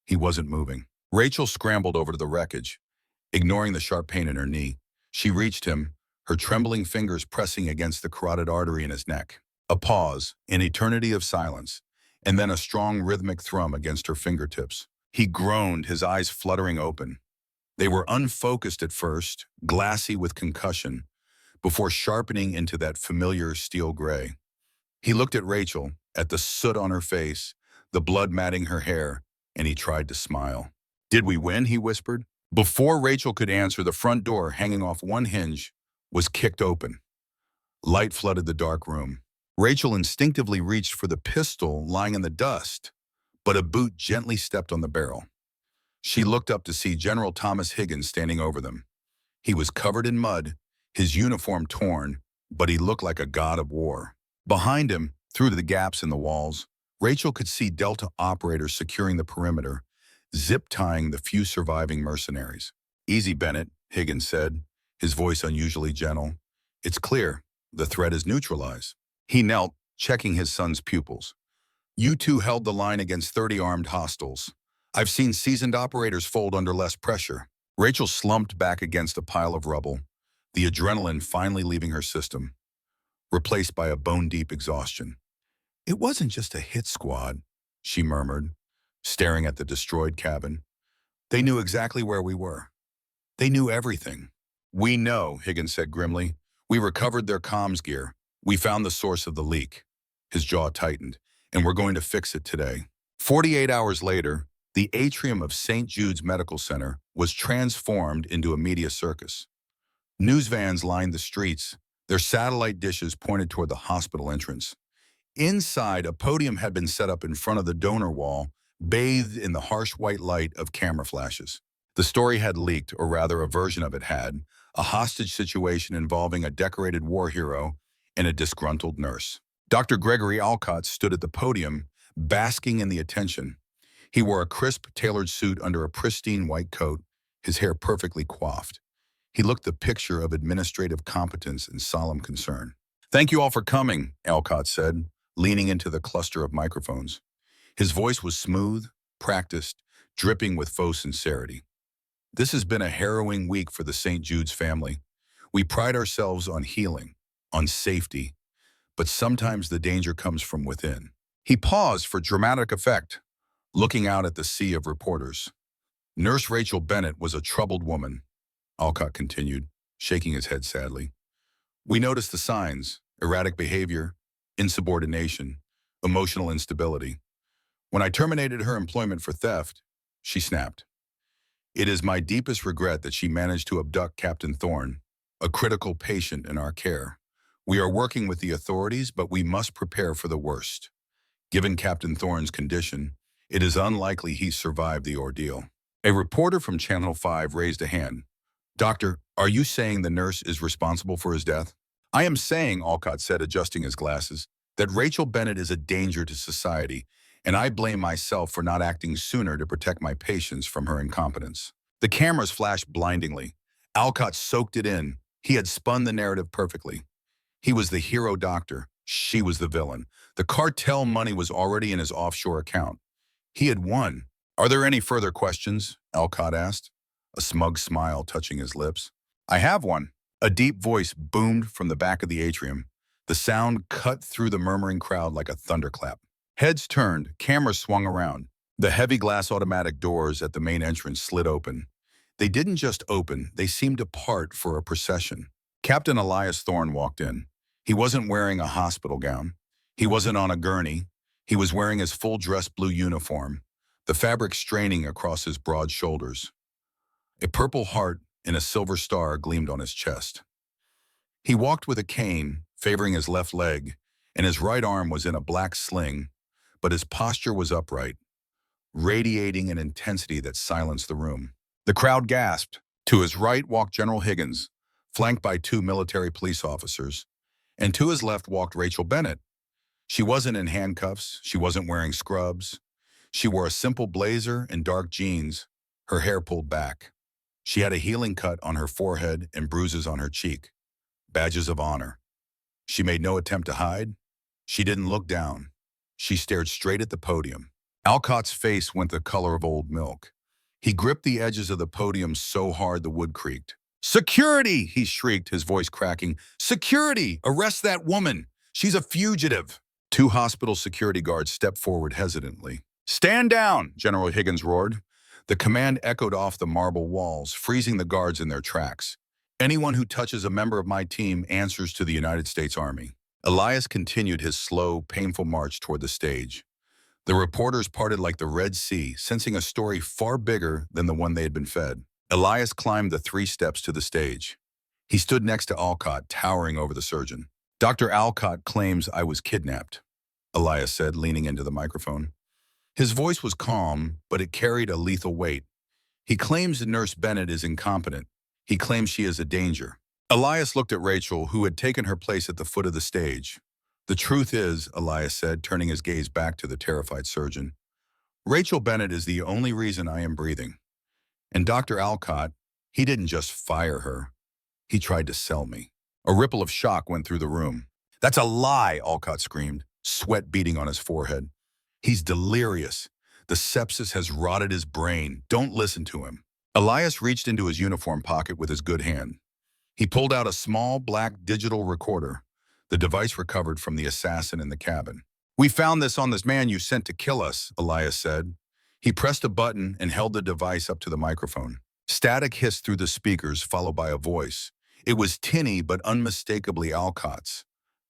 He wasn't moving. Rachel scrambled over to the wreckage, ignoring the sharp pain in her knee. She reached him, her trembling fingers pressing against the carotid artery in his neck. A pause, an eternity of silence, and then a strong rhythmic thrum against her fingertips. He groaned, his eyes fluttering open. They were unfocused at first, glassy with concussion, before sharpening into that familiar steel gray. He looked at Rachel, at the soot on her face, the blood matting her hair, and he tried to smile. Did we win? He whispered. Before Rachel could answer, the front door, hanging off one hinge, was kicked open. Light flooded the dark room. Rachel instinctively reached for the pistol lying in the dust, but a boot gently stepped on the barrel. She looked up to see General Thomas Higgins standing over them. He was covered in mud, his uniform torn, but he looked like a god of war. Behind him, through the gaps in the walls, Rachel could see Delta operators securing the perimeter, zip-tying the few surviving mercenaries. Easy, Bennett, Higgins said, his voice unusually gentle. It's clear. The threat is neutralized. He knelt, checking his son's pupils. You two held the line against 30 armed hostiles. I've seen seasoned operators fold under less pressure. Rachel slumped back against a pile of rubble, the adrenaline finally leaving her system, replaced by a bone-deep exhaustion. It wasn't just a hit squad, she murmured, staring at the destroyed cabin. They knew exactly where we were. They knew everything. We know, Higgins said grimly. We recovered their comms gear. We found the source of the leak. His jaw tightened, and we're going to fix it today. 48 hours later, the atrium of St. Jude's Medical Center was transformed into a media circus. News vans lined the streets, their satellite dishes pointed toward the hospital entrance. Inside, a podium had been set up in front of the donor wall, bathed in the harsh white light of camera flashes. The story had leaked, or rather a version of it had, a hostage situation involving a decorated war hero and a disgruntled nurse. Dr. Gregory Alcott stood at the podium, basking in the attention. He wore a crisp, tailored suit under a pristine white coat, his hair perfectly coiffed. He looked the picture of administrative competence and solemn concern. "Thank you all for coming," Alcott said, leaning into the cluster of microphones. His voice was smooth, practiced, dripping with faux sincerity. "This has been a harrowing week for the St. Jude's family. We pride ourselves on healing, on safety, but sometimes the danger comes from within." He paused for dramatic effect, looking out at the sea of reporters. "Nurse Rachel Bennett was a troubled woman," Alcott continued, shaking his head sadly. "We noticed the signs: erratic behavior, insubordination, emotional instability. When I terminated her employment for theft, she snapped. It is my deepest regret that she managed to abduct Captain Thorne, a critical patient in our care. We are working with the authorities, but we must prepare for the worst. Given Captain Thorne's condition, it is unlikely he survived the ordeal." A reporter from Channel 5 raised a hand. "Doctor, are you saying the nurse is responsible for his death?" "I am saying," Alcott said, adjusting his glasses, "that Rachel Bennett is a danger to society, and I blame myself for not acting sooner to protect my patients from her incompetence." The cameras flashed blindingly. Alcott soaked it in. He had spun the narrative perfectly. He was the hero doctor. She was the villain. The cartel money was already in his offshore account. He had won. "Are there any further questions?" Alcott asked, a smug smile touching his lips. "I have one." A deep voice boomed from the back of the atrium. The sound cut through the murmuring crowd like a thunderclap. Heads turned, cameras swung around. The heavy glass automatic doors at the main entrance slid open. They didn't just open, they seemed to part for a procession. Captain Elias Thorne walked in. He wasn't wearing a hospital gown. He wasn't on a gurney. He was wearing his full dress blue uniform, the fabric straining across his broad shoulders. A purple heart and a silver star gleamed on his chest. He walked with a cane, favoring his left leg, and his right arm was in a black sling, but his posture was upright, radiating an intensity that silenced the room. The crowd gasped. To his right walked General Higgins, flanked by 2 military police officers, and to his left walked Rachel Bennett. She wasn't in handcuffs, she wasn't wearing scrubs. She wore a simple blazer and dark jeans, her hair pulled back. She had a healing cut on her forehead and bruises on her cheek, badges of honor. She made no attempt to hide. She didn't look down. She stared straight at the podium. Alcott's face went the color of old milk. He gripped the edges of the podium so hard the wood creaked. "Security!" he shrieked, his voice cracking. "Security! Arrest that woman! She's a fugitive!" 2 hospital security guards stepped forward hesitantly. "Stand down!" General Higgins roared. The command echoed off the marble walls, freezing the guards in their tracks. "Anyone who touches a member of my team answers to the United States Army." Elias continued his slow, painful march toward the stage. The reporters parted like the Red Sea, sensing a story far bigger than the one they had been fed. Elias climbed the 3 steps to the stage. He stood next to Alcott, towering over the surgeon. "Dr. Alcott claims I was kidnapped," Elias said, leaning into the microphone. His voice was calm, but it carried a lethal weight. "He claims that Nurse Bennett is incompetent. He claims she is a danger." Elias looked at Rachel, who had taken her place at the foot of the stage. "The truth is," Elias said, turning his gaze back to the terrified surgeon, "Rachel Bennett is the only reason I am breathing. And Dr. Alcott, he didn't just fire her. He tried to sell me." A ripple of shock went through the room. "That's a lie," Alcott screamed, sweat beading on his forehead. "He's delirious. The sepsis has rotted his brain. Don't listen to him." Elias reached into his uniform pocket with his good hand. He pulled out a small black digital recorder, the device recovered from the assassin in the cabin. "We found this on this man you sent to kill us," Elias said. He pressed a button and held the device up to the microphone. Static hissed through the speakers, followed by a voice. It was tinny but unmistakably Alcott's.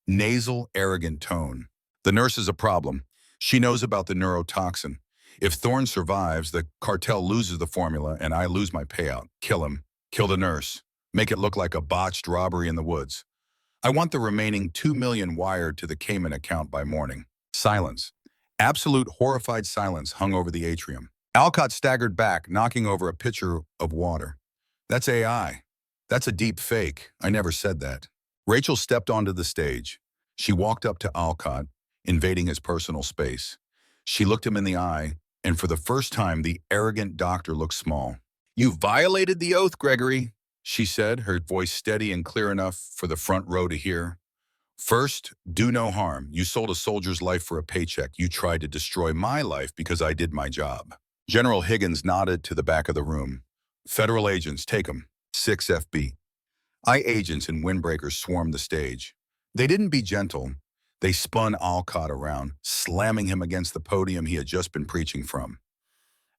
Nasal, arrogant tone. "The nurse is a problem. She knows about the neurotoxin. If Thorne survives, the cartel loses the formula and I lose my payout. Kill him. Kill the nurse. Make it look like a botched robbery in the woods. I want the remaining 2 million wired to the Cayman account by morning. Silence. Absolute horrified silence hung over the atrium. Alcott staggered back, knocking over a pitcher of water. That's AI. That's a deep fake. I never said that. Rachel stepped onto the stage. She walked up to Alcott, invading his personal space. She looked him in the eye, and for the first time, the arrogant doctor looked small. "You violated the oath, Gregory," she said, her voice steady and clear enough for the front row to hear. "First, do no harm. You sold a soldier's life for a paycheck. You tried to destroy my life because I did my job." General Higgins nodded to the back of the room. "Federal agents, take them. 6 FB. I agents and windbreakers swarmed the stage. They didn't be gentle. They spun Alcott around, slamming him against the podium he had just been preaching from.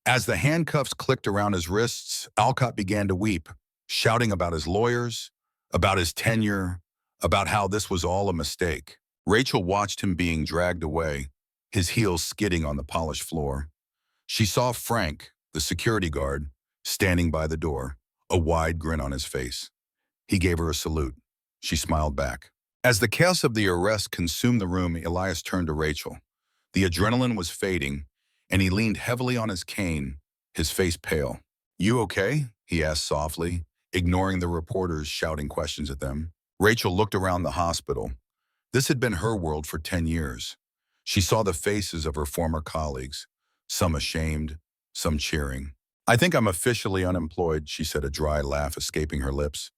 As the handcuffs clicked around his wrists, Alcott began to weep, shouting about his lawyers, about his tenure, about how this was all a mistake. Rachel watched him being dragged away, his heels skidding on the polished floor. She saw Frank, the security guard, standing by the door, a wide grin on his face. He gave her a salute. She smiled back. As the chaos of the arrest consumed the room, Elias turned to Rachel. The adrenaline was fading, and he leaned heavily on his cane, his face pale. "You okay?" he asked softly, ignoring the reporters shouting questions at them. Rachel looked around the hospital. This had been her world for 10 years. She saw the faces of her former colleagues, some ashamed, some cheering. "I think I'm officially unemployed," she said, a dry laugh escaping her lips.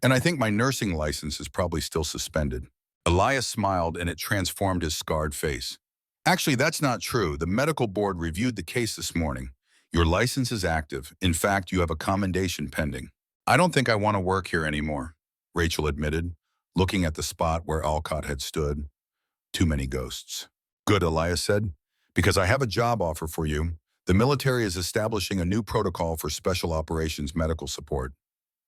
"And I think my nursing license is probably still suspended." Elias smiled, and it transformed his scarred face. "Actually, that's not true. The medical board reviewed the case this morning. Your license is active. In fact, you have a commendation pending." "I don't think I want to work here anymore," Rachel admitted, looking at the spot where Alcott had stood. "Too many ghosts." "Good," Elias said, "because I have a job offer for you. The military is establishing a new protocol for special operations medical support.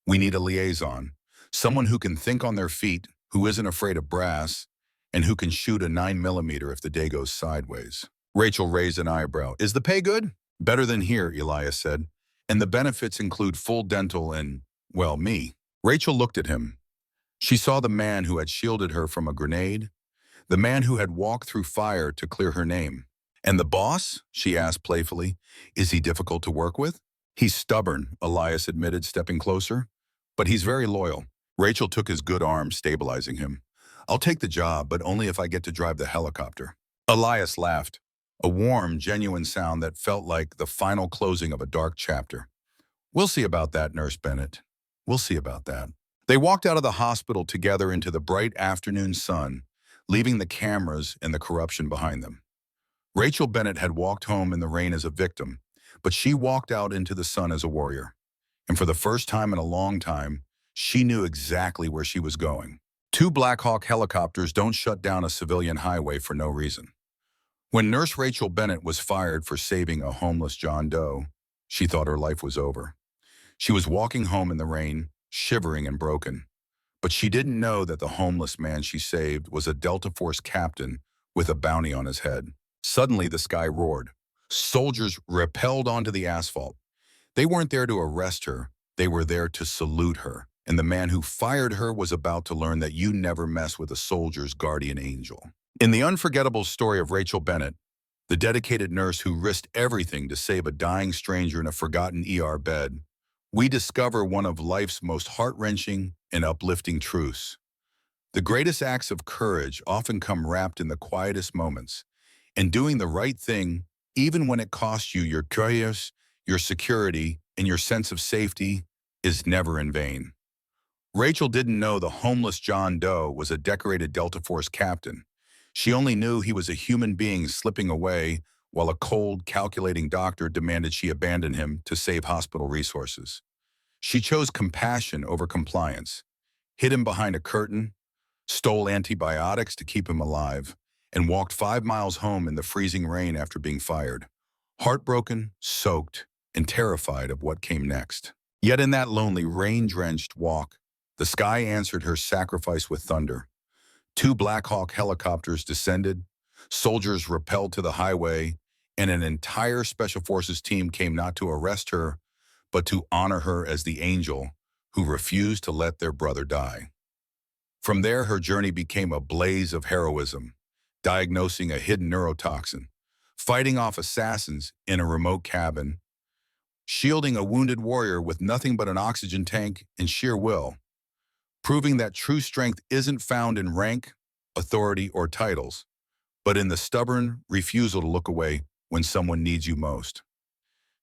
We need a liaison, someone who can think on their feet, who isn't afraid of brass, and who can shoot a 9mm if the day goes sideways." Rachel raised an eyebrow. "Is the pay good?" "Better than here," Elias said. "And the benefits include full dental and, well, me." Rachel looked at him. She saw the man who had shielded her from a grenade, the man who had walked through fire to clear her name. "And the boss?" she asked playfully. "Is he difficult to work with?" "He's stubborn," Elias admitted, stepping closer. "But he's very loyal." Rachel took his good arm, stabilizing him. "I'll take the job, but only if I get to drive the helicopter." Elias laughed, a warm, genuine sound that felt like the final closing of a dark chapter. "We'll see about that, Nurse Bennett. We'll see about that." They walked out of the hospital together into the bright afternoon sun, leaving the cameras and the corruption behind them. Rachel Bennett had walked home in the rain as a victim, but she walked out into the sun as a warrior. And for the first time in a long time, she knew exactly where she was going. 2 Black Hawk helicopters don't shut down a civilian highway for no reason. When Nurse Rachel Bennett was fired for saving a homeless John Doe, she thought her life was over. She was walking home in the rain, shivering and broken. But she didn't know that the homeless man she saved was a Delta Force captain with a bounty on his head. Suddenly, the sky roared. Soldiers rappelled onto the asphalt. They weren't there to arrest her. They were there to salute her. And the man who fired her was about to learn that you never mess with a soldier's guardian angel. In the unforgettable story of Rachel Bennett, the dedicated nurse who risked everything to save a dying stranger in a forgotten ER bed, we discover one of life's most heart-wrenching and uplifting truths. The greatest acts of courage often come wrapped in the quietest moments, and doing the right thing, even when it costs you your careers, your security, and your sense of safety, is never in vain. Rachel didn't know the homeless John Doe was a decorated Delta Force captain. She only knew he was a human being slipping away while a cold, calculating doctor demanded she abandon him to save hospital resources. She chose compassion over compliance, hid him behind a curtain, stole antibiotics to keep him alive, and walked 5 miles home in the freezing rain after being fired, heartbroken, soaked, and terrified of what came next. Yet in that lonely, rain-drenched walk, the sky answered her sacrifice with thunder. 2 Black Hawk helicopters descended, soldiers rappelled to the highway, and an entire Special Forces team came not to arrest her, but to honor her as the angel who refused to let their brother die. From there, her journey became a blaze of heroism, diagnosing a hidden neurotoxin, fighting off assassins in a remote cabin, shielding a wounded warrior with nothing but an oxygen tank and sheer will, proving that true strength isn't found in rank, authority, or titles, but in the stubborn refusal to look away when someone needs you most.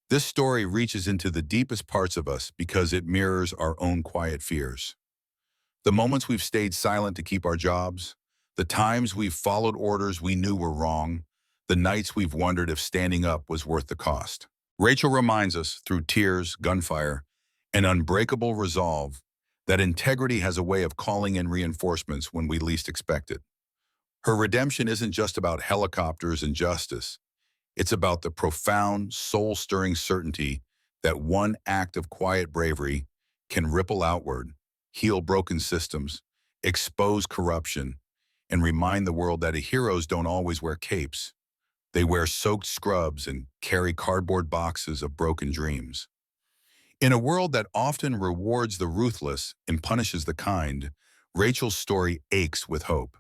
This story reaches into the deepest parts of us because it mirrors our own quiet fears. The moments we've stayed silent to keep our jobs, the times we've followed orders we knew were wrong, the nights we've wondered if standing up was worth the cost. Rachel reminds us, through tears, gunfire, and unbreakable resolve, that integrity has a way of calling in reinforcements when we least expect it. Her redemption isn't just about helicopters and justice. It's about the profound, soul-stirring certainty that one act of quiet bravery can ripple outward, heal broken systems, expose corruption, and remind the world that heroes don't always wear capes. They wear soaked scrubs and carry cardboard boxes of broken dreams. In a world that often rewards the ruthless and punishes the kind, Rachel's story aches with hope.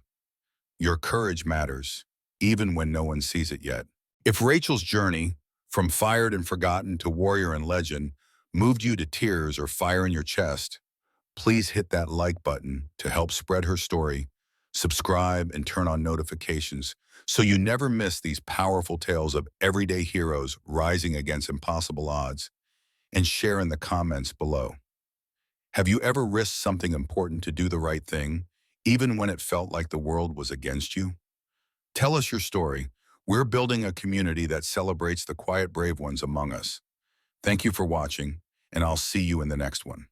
Your courage matters, even when no one sees it yet. If Rachel's journey, from fired and forgotten to warrior and legend, moved you to tears or fire in your chest, please hit that like button to help spread her story, subscribe, and turn on notifications so you never miss these powerful tales of everyday heroes rising against impossible odds, and share in the comments below. Have you ever risked something important to do the right thing, even when it felt like the world was against you? Tell us your story. We're building a community that celebrates the quiet brave ones among us. Thank you for watching, and I'll see you in the next one.